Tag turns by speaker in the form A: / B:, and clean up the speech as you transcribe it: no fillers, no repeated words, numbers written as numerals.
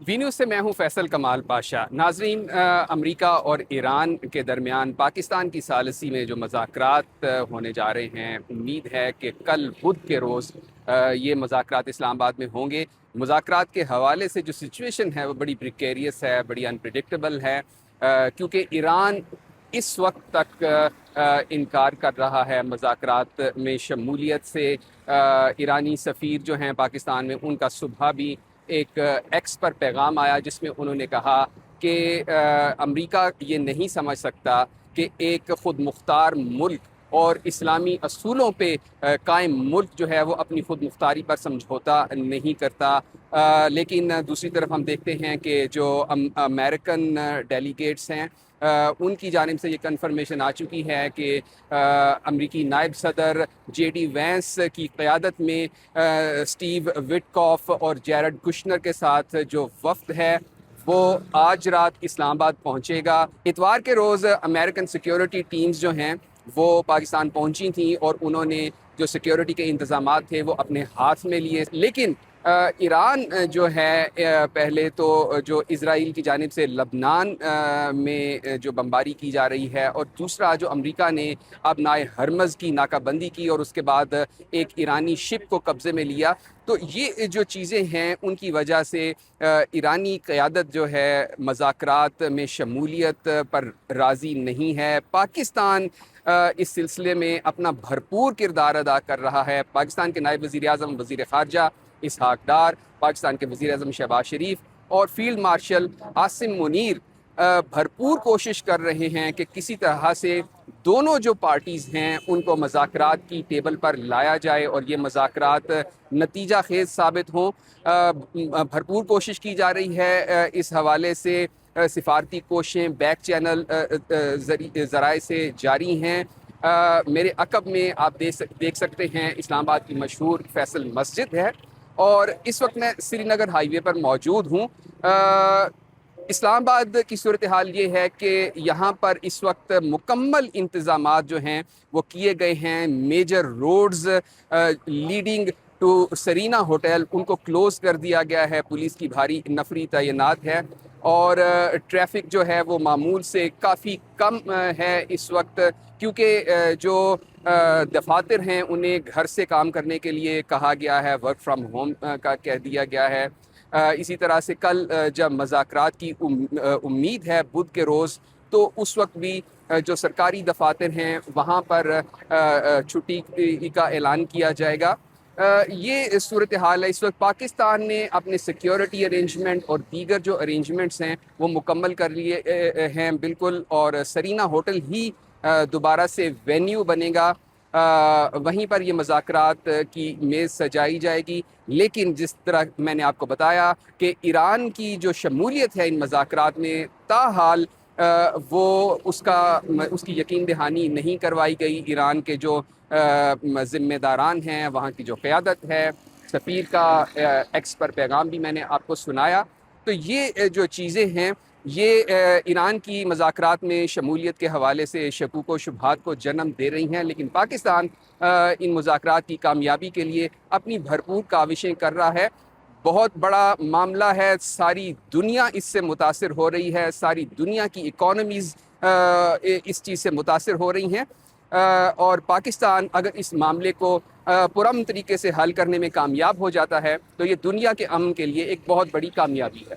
A: V news سے میں ہوں فیصل کمال پاشا۔ ناظرین، امریکہ اور ایران کے درمیان پاکستان کی ثالثی میں جو مذاکرات ہونے جا رہے ہیں، امید ہے کہ کل بدھ کے روز یہ مذاکرات اسلام آباد میں ہوں گے۔ مذاکرات کے حوالے سے جو سچویشن ہے وہ بڑی پریکیریس ہے، بڑی انپریڈکٹیبل ہے، کیونکہ ایران اس وقت تک انکار کر رہا ہے مذاکرات میں شمولیت سے۔ ایرانی سفیر جو ہیں پاکستان میں، ان کا صبح بھی ایک ایکس پر پیغام آیا جس میں انہوں نے کہا کہ امریکہ یہ نہیں سمجھ سکتا کہ ایک خود مختار ملک اور اسلامی اصولوں پہ قائم ملک جو ہے وہ اپنی خود مختاری پر سمجھوتا نہیں کرتا۔ لیکن دوسری طرف ہم دیکھتے ہیں کہ جو امریکن ڈیلیگیٹس ہیں، ان کی جانب سے یہ کنفرمیشن آ چکی ہے کہ امریکی نائب صدر جے ڈی وینس کی قیادت میں سٹیو وٹکاف اور جیرڈ کشنر کے ساتھ جو وفد ہے وہ آج رات اسلام آباد پہنچے گا۔ اتوار کے روز امریکن سیکیورٹی ٹیمز جو ہیں وہ پاکستان پہنچی تھیں اور انہوں نے جو سیکیورٹی کے انتظامات تھے وہ اپنے ہاتھ میں لیے، لیکن ایران جو ہے پہلے تو جو اسرائیل کی جانب سے لبنان میں جو بمباری کی جا رہی ہے، اور دوسرا جو امریکہ نے ابنائے ہرمز کی ناکہ بندی کی اور اس کے بعد ایک ایرانی شپ کو قبضے میں لیا، تو یہ جو چیزیں ہیں ان کی وجہ سے ایرانی قیادت جو ہے مذاکرات میں شمولیت پر راضی نہیں ہے۔ پاکستان اس سلسلے میں اپنا بھرپور کردار ادا کر رہا ہے۔ پاکستان کے نائب وزیر اعظم وزیر خارجہ اسحاق ڈار، پاکستان کے وزیر اعظم شہباز شریف اور فیلڈ مارشل عاصم منیر بھرپور کوشش کر رہے ہیں کہ کسی طرح سے دونوں جو پارٹیز ہیں ان کو مذاکرات کی ٹیبل پر لایا جائے اور یہ مذاکرات نتیجہ خیز ثابت ہوں۔ بھرپور کوشش کی جا رہی ہے اس حوالے سے، سفارتی کوششیں بیک چینل ذرائع سے جاری ہیں۔ میرے عقب میں آپ دیکھ سکتے ہیں اسلام آباد کی مشہور فیصل مسجد ہے، اور اس وقت میں سری نگر ہائی وے پر موجود ہوں۔ اسلام آباد کی صورتحال یہ ہے کہ یہاں پر اس وقت مکمل انتظامات جو ہیں وہ کیے گئے ہیں۔ Major roads leading to Serena hotel ان کو کلوز کر دیا گیا ہے، پولیس کی بھاری نفری تعینات ہے، اور ٹریفک جو ہے وہ معمول سے کافی کم ہے اس وقت، کیونکہ جو دفاتر ہیں انہیں گھر سے کام کرنے کے لیے کہا گیا ہے، ورک فرام ہوم کا کہہ دیا گیا ہے۔ اسی طرح سے کل جب مذاکرات کی امید ہے بدھ کے روز، تو اس وقت بھی جو سرکاری دفاتر ہیں وہاں پر چھٹی کا اعلان کیا جائے گا۔ یہ صورتحال ہے۔ اس وقت پاکستان نے اپنے سیکیورٹی ارینجمنٹ اور دیگر جو ارینجمنٹس ہیں وہ مکمل کر لیے ہیں بالکل، اور سرینا ہوٹل ہی دوبارہ سے وینیو بنے گا، وہیں پر یہ مذاکرات کی میز سجائی جائے گی۔ لیکن جس طرح میں نے آپ کو بتایا کہ ایران کی جو شمولیت ہے ان مذاکرات میں، تاحال وہ اس کی یقین دہانی نہیں کروائی گئی۔ ایران کے جو ذمہ داران ہیں، وہاں کی جو قیادت ہے، سفیر کا ایکس پر پیغام بھی میں نے آپ کو سنایا، تو یہ جو چیزیں ہیں یہ ایران کی مذاکرات میں شمولیت کے حوالے سے شکوک و شبہات کو جنم دے رہی ہیں، لیکن پاکستان ان مذاکرات کی کامیابی کے لیے اپنی بھرپور کاوشیں کر رہا ہے۔ بہت بڑا معاملہ ہے، ساری دنیا اس سے متاثر ہو رہی ہے، ساری دنیا کی اکانومیز اس چیز سے متاثر ہو رہی ہیں، اور پاکستان اگر اس معاملے کو پرامن طریقے سے حل کرنے میں کامیاب ہو جاتا ہے تو یہ دنیا کے امن کے لیے ایک بہت بڑی کامیابی ہے۔